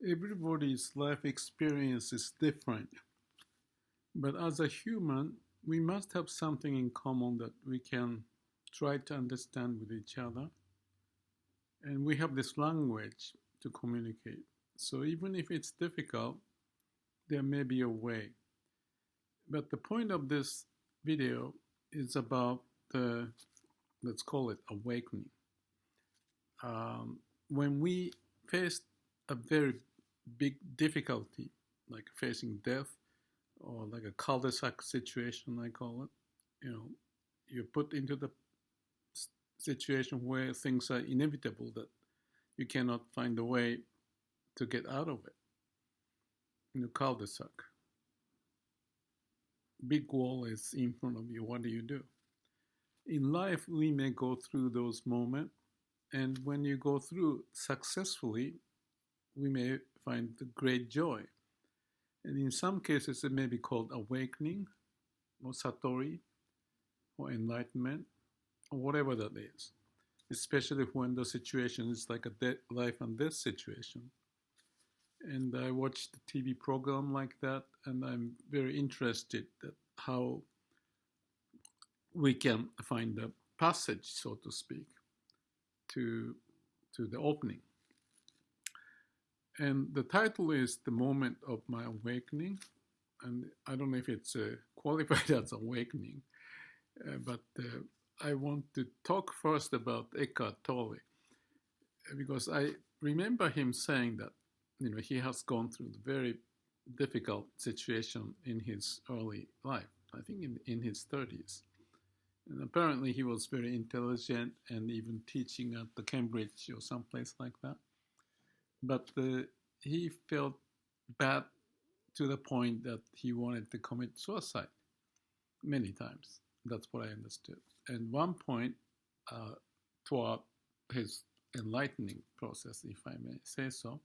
Everybody's life experience is different, but as a human, we must have something in common that we can try to understand with each other, and we have this language to communicate. So even if it's difficult, there may be a way. But the point of this video is about the, let's call it awakening. When we face a very big difficulty, like facing death or like a cul-de-sac situation, I call it, you're put into the situation where things are inevitable that you cannot find a way to get out of it. Cul-de-sac. Big wall is in front of you. What do you do? In life, we may go through those moments, and when you go through successfully, we may find the great joy. And in some cases, it may be called awakening, or satori, or enlightenment, or whatever that is, especially when the situation is like a life and death situation. And I watched the TV program like that, and I'm very interested at how we can find a passage, so to speak, to the opening. And the title is The Moment of My Awakening. And I don't know if it's qualified as awakening, but I want to talk first about Eckhart Tolle, because I remember him saying that, he has gone through a very difficult situation in his early life, I think in his 30s. And apparently he was very intelligent and even teaching at the Cambridge or someplace like that. But he felt bad to the point that he wanted to commit suicide many times. That's what I understood. And one point toward his enlightening process, if I may say so,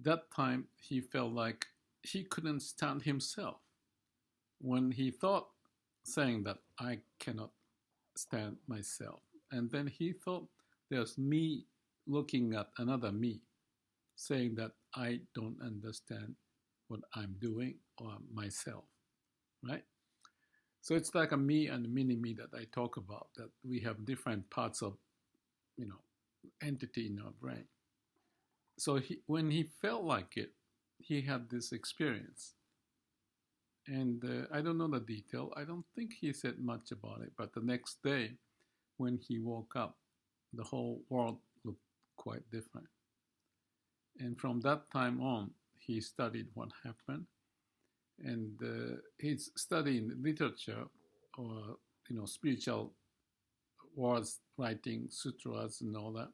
that time he felt like he couldn't stand himself. When he thought saying that I cannot stand myself, and then he thought there's me looking at another me, saying that I don't understand what I'm doing or myself, right? So it's like a me and a mini-me that I talk about, that we have different parts of, entity in our brain. So when he felt like it, he had this experience. And I don't know the detail. I don't think he said much about it. But the next day, when he woke up, the whole world looked quite different. And from that time on, he studied what happened. And his studying literature or, spiritual words, writing, sutras and all that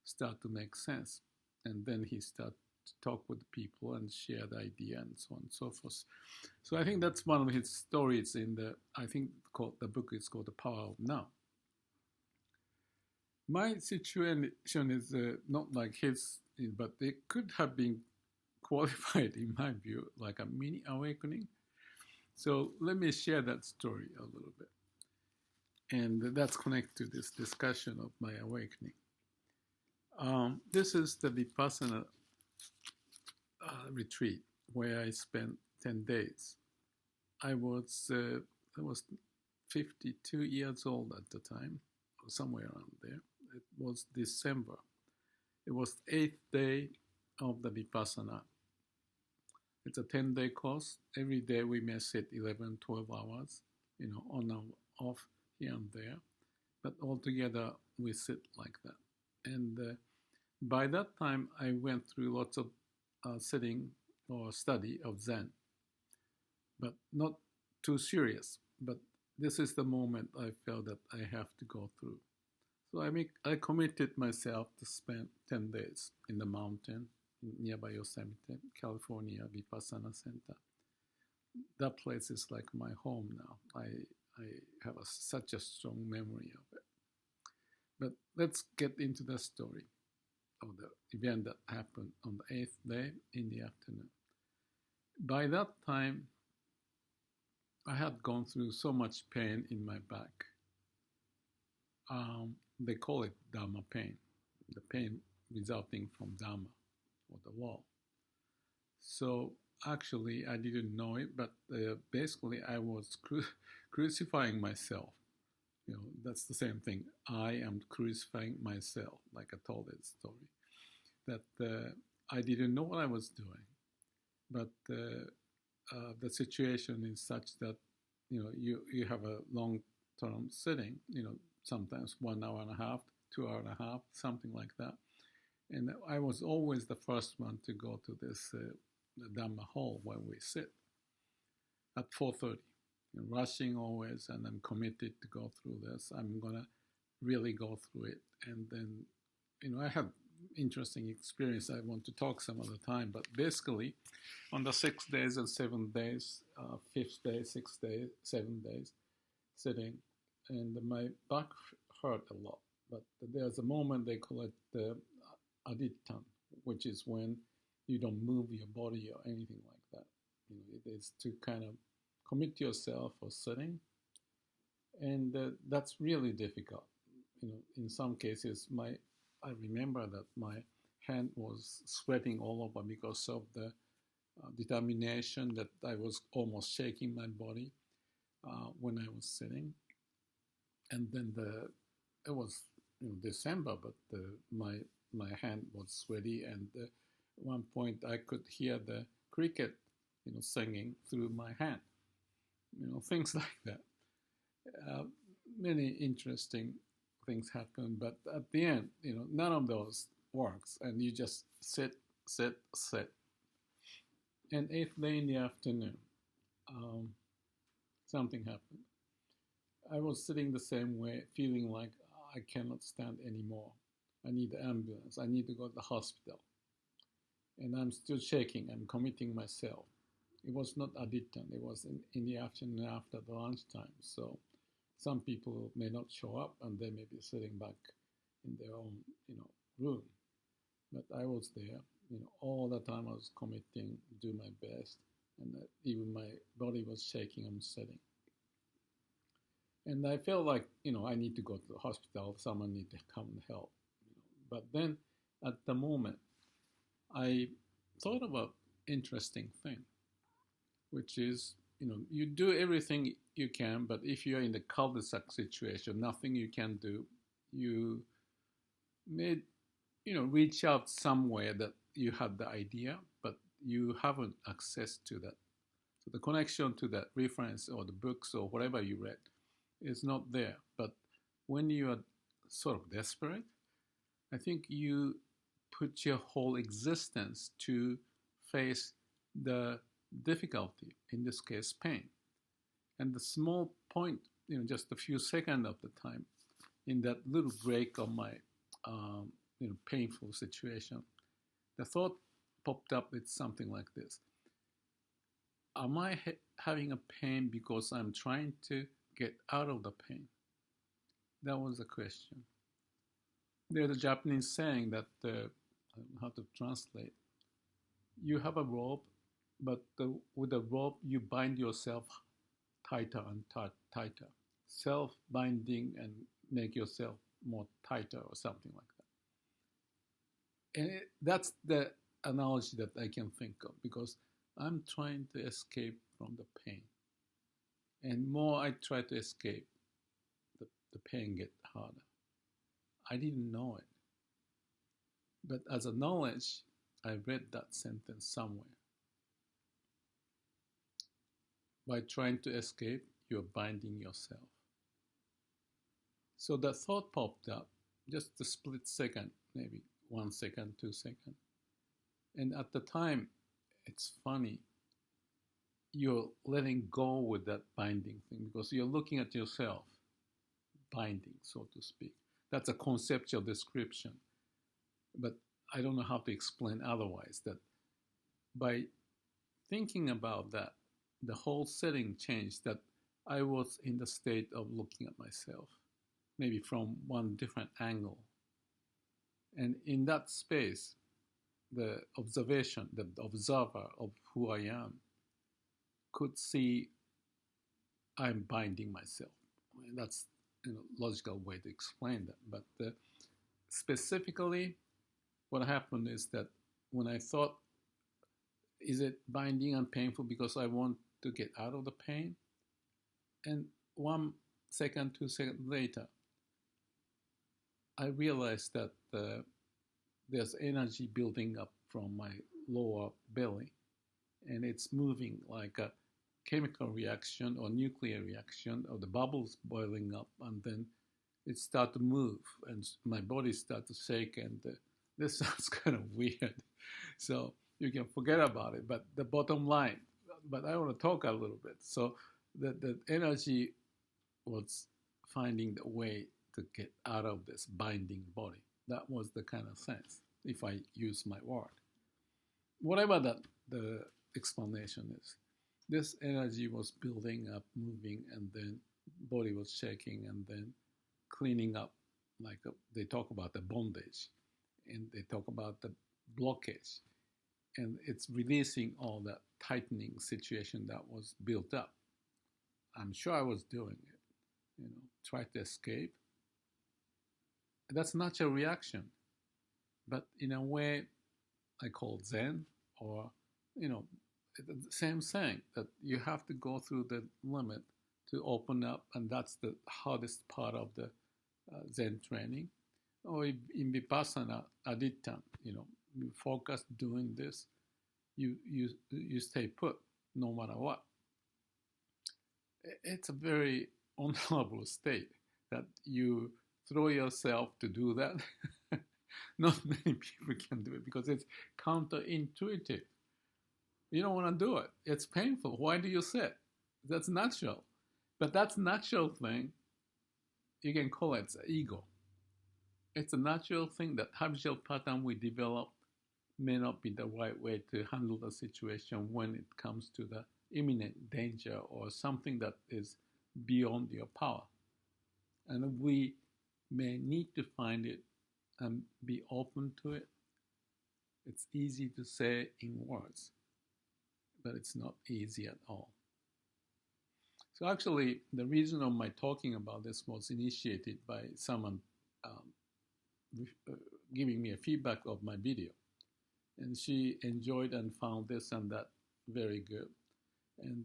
start to make sense. And then he started to talk with people and share the idea and so on and so forth. So I think that's one of his stories in the book is called The Power of Now. My situation is not like his, but it could have been qualified, in my view, like a mini awakening. So let me share that story a little bit. And that's connected to this discussion of my awakening. This is the Vipassana retreat where I spent 10 days. I was 52 years old at the time, or somewhere around there. It was December. It was the 8th day of the Vipassana. It's a 10-day course. Every day we may sit 11, 12 hours, on and off here and there. But altogether we sit like that. And by that time I went through lots of sitting or study of Zen, but not too serious. But this is the moment I felt that I have to go through. So I committed myself to spend 10 days in the mountain nearby Yosemite, California, Vipassana Center. That place is like my home now. I have such a strong memory of it. But let's get into the story of the event that happened on the 8th day in the afternoon. By that time, I had gone through so much pain in my back. They call it Dharma pain, the pain resulting from Dharma. or the wall. So actually, I didn't know it, but basically, I was crucifying myself. That's the same thing. I am crucifying myself, like I told that story. That I didn't know what I was doing, but the situation is such that you have a long-term sitting. Sometimes 1 hour and a half, 2 hour and a half, something like that. And I was always the first one to go to this the Dhamma hall where we sit at 4:30. Rushing always, and I'm committed to go through this. I'm gonna really go through it, and then I had interesting experience. I want to talk some other time, but basically, on the 6 days and 7 days, 5th day, 6th day, 7 days, sitting, and my back hurt a lot. But there's a moment they call it the adittan, which is when you don't move your body or anything like that. It is to kind of commit yourself for sitting, and that's really difficult. In some cases, I remember that my hand was sweating all over because of the determination that I was almost shaking my body when I was sitting. And then it was December, but my hand was sweaty, and at one point I could hear the cricket singing through my hand. Things like that. Many interesting things happen, but at the end, none of those works, and you just sit. And 8th day in the afternoon, something happened. I was sitting the same way, feeling like I cannot stand anymore. I need the ambulance. I need to go to the hospital. And I'm still shaking. I'm committing myself. It was not adittan. It was in the afternoon after the lunchtime. So some people may not show up, and they may be sitting back in their own, room. But I was there, all the time. I was committing, do my best, and even my body was shaking. I'm sitting, and I felt like I need to go to the hospital. Someone need to come and help. But then, at the moment, I thought about interesting thing, which is you do everything you can, but if you're in the cul-de-sac situation, nothing you can do. You may reach out somewhere that you had the idea, but you haven't access to that. So the connection to that reference or the books or whatever you read is not there. But when you are sort of desperate, I think you put your whole existence to face the difficulty, in this case, pain. And the small point, just a few seconds of the time, in that little break of my, painful situation, the thought popped up with something like this. Am I having a pain because I'm trying to get out of the pain? That was the question. There's a Japanese saying that, I don't know how to translate. You have a rope, but with the rope you bind yourself tighter and tighter. Self-binding and make yourself more tighter or something like that. And that's the analogy that I can think of, because I'm trying to escape from the pain. And more I try to escape, the pain gets harder. I didn't know it. But as a knowledge, I read that sentence somewhere. By trying to escape, you're binding yourself. So the thought popped up, just a split second, maybe 1 second, 2 seconds. And at the time, it's funny, you're letting go with that binding thing, because you're looking at yourself binding, so to speak. That's a conceptual description. But I don't know how to explain otherwise, that by thinking about that, the whole setting changed, that I was in the state of looking at myself, maybe from one different angle. And in that space, the observation, the observer of who I am could see I'm binding myself. That's a logical way to explain that. But specifically, what happened is that when I thought, is it binding and painful because I want to get out of the pain? And 1 second, 2 seconds later, I realized that there's energy building up from my lower belly, and it's moving like a chemical reaction or nuclear reaction, or the bubbles boiling up, and then it start to move, and my body start to shake, and this sounds kind of weird, so you can forget about it. But the bottom line, but I want to talk a little bit. So the energy was finding the way to get out of this binding body. That was the kind of sense, if I use my word. Whatever that the explanation is, this energy was building up, moving, and then body was shaking, and then cleaning up. Like they talk about the bondage, and they talk about the blockage, and it's releasing all that tightening situation that was built up. I'm sure I was doing it, try to escape. That's natural reaction, but in a way I call Zen, or the same thing, that you have to go through the limit to open up, and that's the hardest part of the Zen training. Or in Vipassana Aditta, you focus doing this, you stay put no matter what. It's a very honorable state that you throw yourself to do that. Not many people can do it because it's counterintuitive. You don't want to do it. It's painful. Why do you sit? That's natural. But that's natural thing, you can call it ego. It's a natural thing, that habitual pattern we develop may not be the right way to handle the situation when it comes to the imminent danger or something that is beyond your power. And we may need to find it and be open to it. It's easy to say in words, but it's not easy at all. So actually, the reason of my talking about this was initiated by someone giving me a feedback of my video. And she enjoyed and found this and that very good. And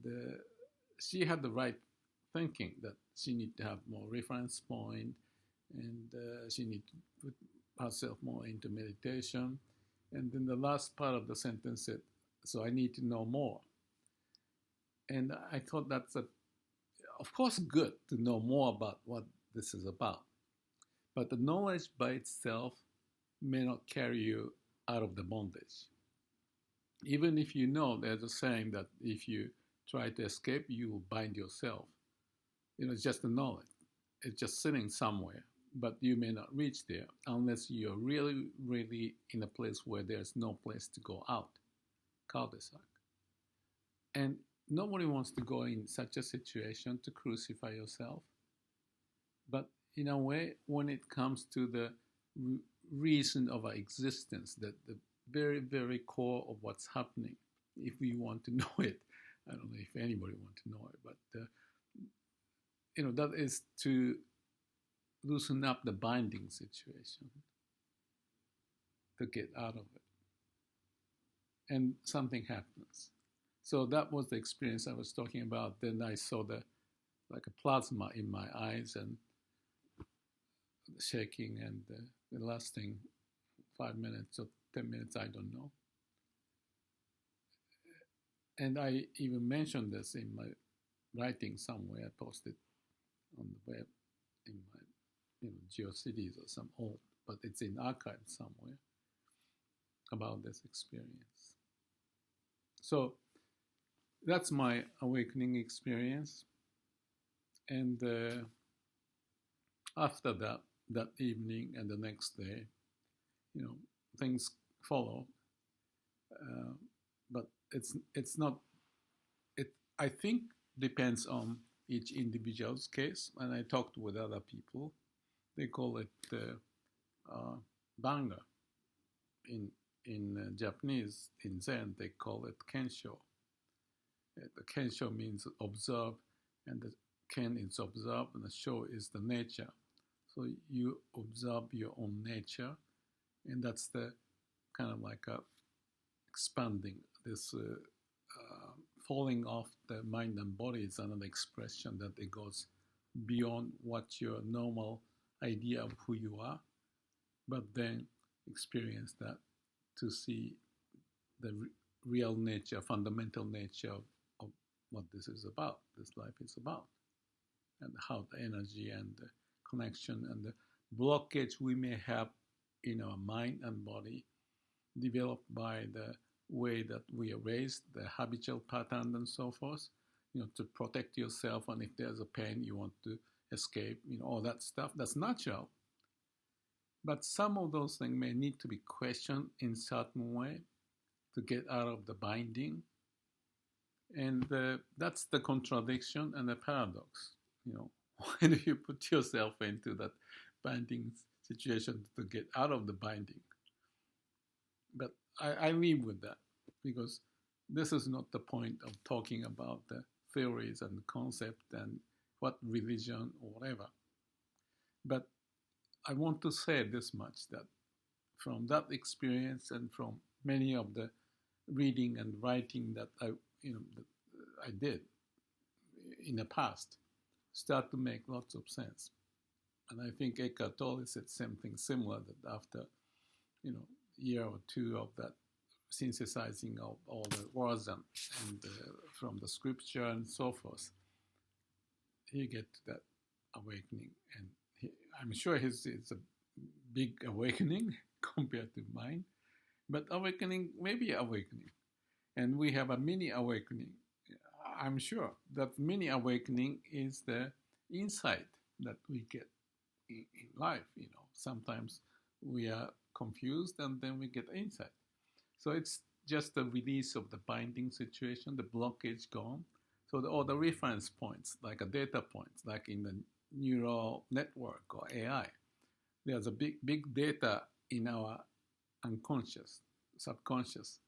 she had the right thinking that she need to have more reference point, and she need to put herself more into meditation. And then the last part of the sentence said, so I need to know more. And I thought that's of course good to know more about what this is about. But the knowledge by itself may not carry you out of the bondage. Even if you know, there's a saying that if you try to escape, you will bind yourself. It's just the knowledge. It's just sitting somewhere, but you may not reach there unless you're really, really in a place where there's no place to go out, cul-de-sac. And nobody wants to go in such a situation to crucify yourself. But in a way, when it comes to the reason of our existence, that the very, very core of what's happening, if we want to know it, I don't know if anybody wants to know it, but that is to loosen up the binding situation, to get out of it. And something happens. So that was the experience I was talking about. Then I saw like a plasma in my eyes, and shaking, and the lasting 5 minutes or 10 minutes, I don't know. And I even mentioned this in my writing somewhere. I posted on the web in my GeoCities or some old, but it's in archive somewhere about this experience. So that's my awakening experience. And after that evening and the next day, things follow. But it's not. It, I think, depends on each individual's case. And I talked with other people. They call it banga. In Japanese, in Zen, they call it kensho. The kensho means observe, and the ken is observe, and the sho is the nature. So you observe your own nature, and that's the kind of like a expanding. This falling off the mind and body is another expression that it goes beyond what your normal idea of who you are, but then experience that to see the real nature, fundamental nature of what this is about, this life is about, and how the energy and the connection and the blockage we may have in our mind and body developed by the way that we are raised, the habitual pattern and so forth, to protect yourself, and if there's a pain you want to escape, all that stuff, that's natural. But some of those things may need to be questioned in certain way to get out of the binding. And that's the contradiction and the paradox. When you put yourself into that binding situation to get out of the binding. But I live with that, because this is not the point of talking about the theories and the concept and what religion or whatever. But I want to say this much, that from that experience and from many of the reading and writing that I did in the past, start to make lots of sense. And I think Eckhart Tolle said something similar, that after year or two of that synthesizing of all the words and from the scripture and so forth, he get to that awakening. And I'm sure it's a big awakening compared to mine, but awakening, maybe awakening. And we have a mini awakening. I'm sure that mini awakening is the insight that we get in life. Sometimes we are confused and then we get insight. So it's just the release of the binding situation, the blockage gone. So all the reference points, like a data points, like in the neural network or AI, there's a big data in our unconscious, subconscious,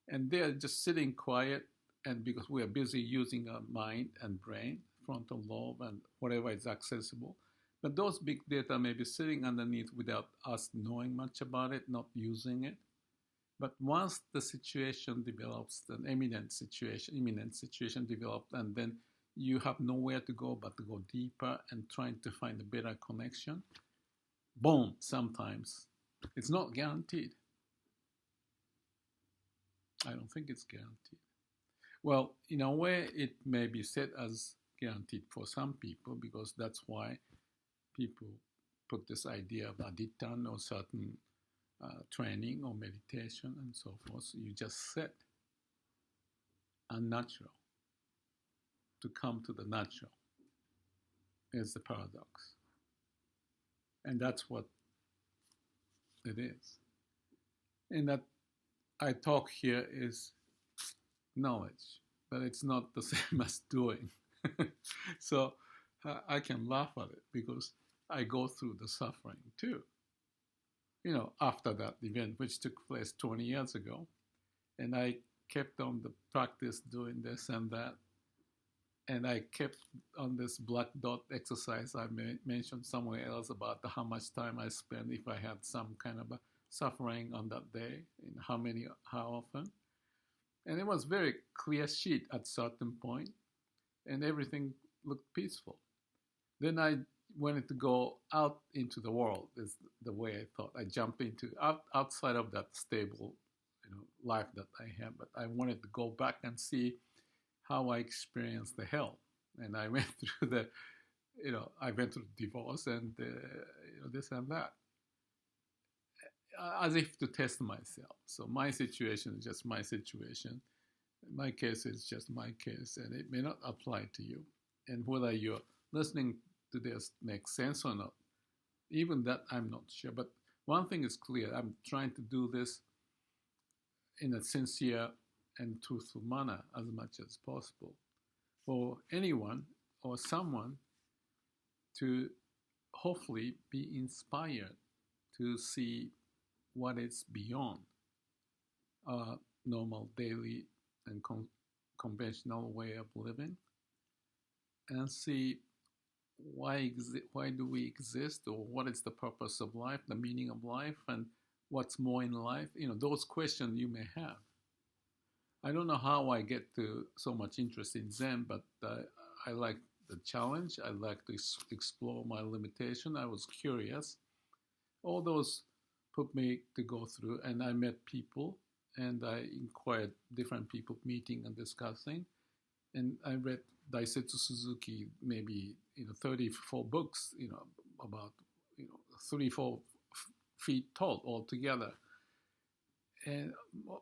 and they're just sitting quiet. And because we are busy using our mind and brain, frontal lobe and whatever is accessible, but those big data may be sitting underneath without us knowing much about it, not using it. But once the situation develops, an imminent situation develops, and then you have nowhere to go but to go deeper and trying to find a better connection, boom, sometimes. It's not guaranteed. I don't think it's guaranteed. Well, in a way, it may be said as guaranteed for some people, because that's why people put this idea of adityan or certain training or meditation and so forth. So you just sit unnatural to come to the natural is the paradox. And that's what it is. And that I talk here is knowledge, but it's not the same as doing. So I can laugh at it because I go through the suffering too. After that event, which took place 20 years ago, and I kept on the practice doing this and that, and I kept on this black dot exercise I mentioned somewhere else about how much time I spent if I had some kind of a suffering on that day, and how often. And it was very clear sheet at certain point, and everything looked peaceful. Then I wanted to go out into the world, is the way I thought. I jumped into outside of that stable, life that I have, but I wanted to go back and see how I experienced the hell. And I went through I went through divorce and this and that, as if to test myself. So my situation is just my situation. My case is just my case, and it may not apply to you. And whether you're listening to this makes sense or not, even that I'm not sure. But one thing is clear, I'm trying to do this in a sincere and truthful manner as much as possible for anyone or someone to hopefully be inspired to see what is beyond our normal daily and conventional way of living, and see why do we exist, or what is the purpose of life, the meaning of life, and what's more in life. Those questions you may have. I don't know how I get to so much interest in Zen, but I like the challenge. I like to explore my limitation. I was curious. All those put me to go through, and I met people, and I inquired different people meeting and discussing, and I read Daisetz Suzuki, maybe 34 books, about 3 4 feet tall altogether, and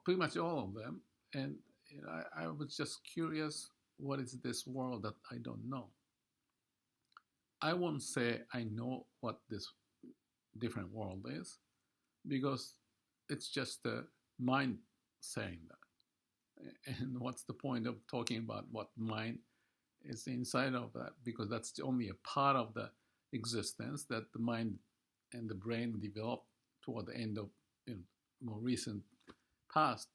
pretty much all of them. And I was just curious, what is this world that I don't know? I won't say I know what this different world is, because it's just the mind saying that. And what's the point of talking about what mind is inside of that? Because that's only a part of the existence that the mind and the brain developed toward the end of more recent past,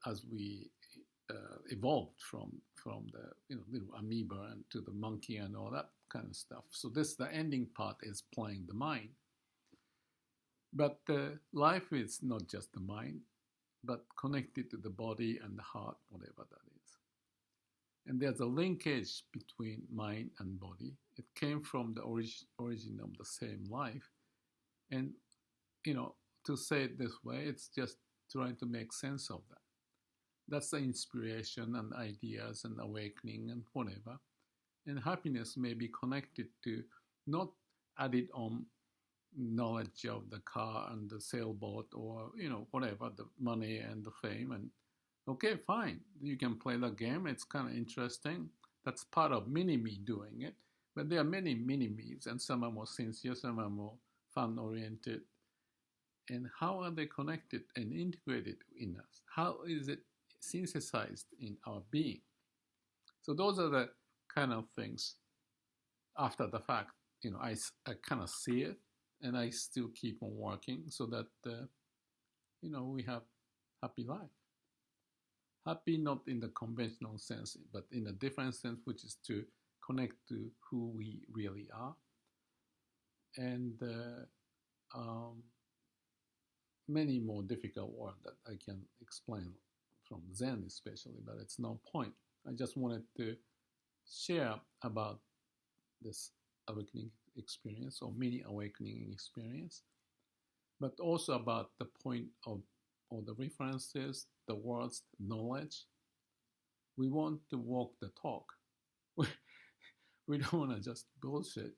as we evolved from the little amoeba and to the monkey and all that kind of stuff. So this, the ending part, is playing the mind. But life is not just the mind, but connected to the body and the heart, whatever that is. And there's a linkage between mind and body. It came from the origin of the same life. And, to say it this way, it's just trying to make sense of that. That's the inspiration and ideas and awakening and whatever. And happiness may be connected to not added on knowledge of the car and the sailboat, or whatever, the money and the fame. And okay, fine, you can play the game, it's kind of interesting. That's part of mini-me doing it. But there are many mini-me's, and some are more sincere, some are more fun-oriented. And how are they connected and integrated in us? How is it synthesized in our being? So those are the kind of things, after the fact, I kind of see it, and I still keep on working so that, we have happy life. Happy not in the conventional sense, but in a different sense, which is to connect to who we really are. And many more difficult words that I can explain from Zen especially, but it's no point. I just wanted to share about this awakening experience, or mini awakening experience, but also about the point of all the references, the words, knowledge. We want to walk the talk. We don't want to just bullshit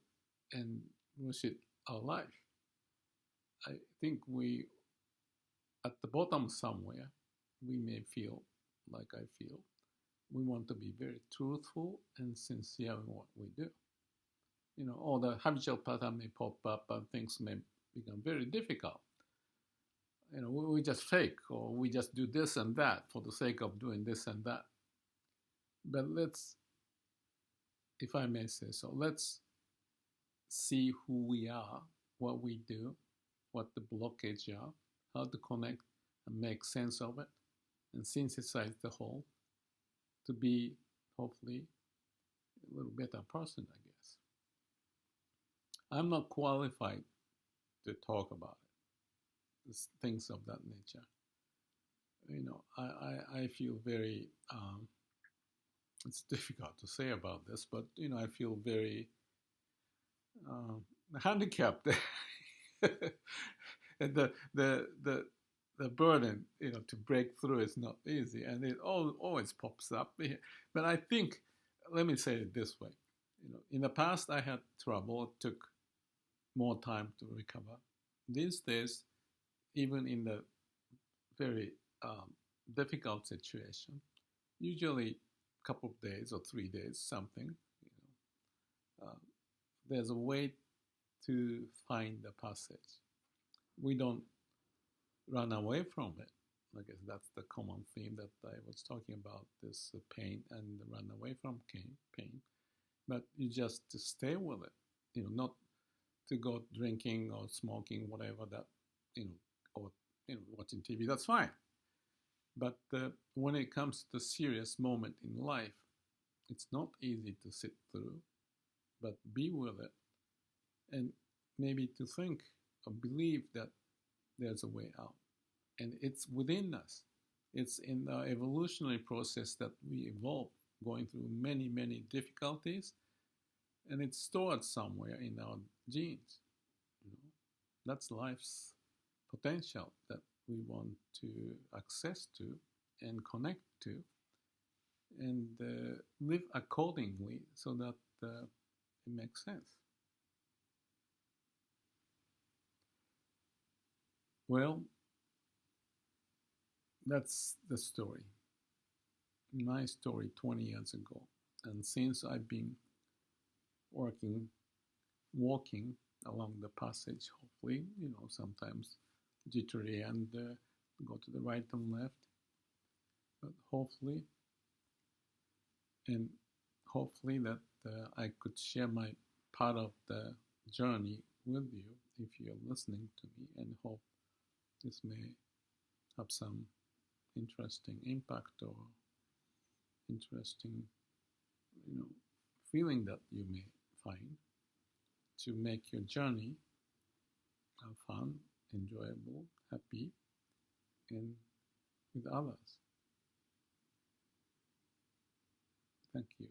and bullshit our life. I think we, at the bottom somewhere, we may feel like I feel. We want to be very truthful and sincere in what we do. All the habitual pattern may pop up and things may become very difficult. We just fake, or we just do this and that for the sake of doing this and that. But let's, if I may say so, let's see who we are, what we do, what the blockage are, how to connect and make sense of it, and synthesize the whole to be, hopefully, a little better person, I guess. I'm not qualified to talk about it, things of that nature. I feel very, it's difficult to say about this, but, I feel very handicapped. And the burden, to break through is not easy, and it always pops up. But I think, let me say it this way, in the past I had trouble. It took more time to recover. These days, even in the very difficult situation, usually a couple of days or 3 days, something, there's a way to find the passage. We don't run away from it. I guess that's the common theme that I was talking about, this pain and run away from pain. But you just stay with it, not to go drinking or smoking, whatever that, or watching TV, that's fine. But when it comes to the serious moment in life, it's not easy to sit through, but be with it, and maybe to think or believe that there's a way out. And it's within us. It's in the evolutionary process that we evolve, going through many, many difficulties, and it's stored somewhere in our genes. You know, that's life's potential that we want to access to and connect to, and live accordingly so that it makes sense. Well, that's the story. My story 20 years ago. And since I've been walking along the passage, hopefully, sometimes jittery and go to the right and left, but hopefully that I could share my part of the journey with you if you're listening to me, and hope this may have some interesting impact or interesting, feeling that you may find to make your journey fun, enjoyable, happy, and with others. Thank you.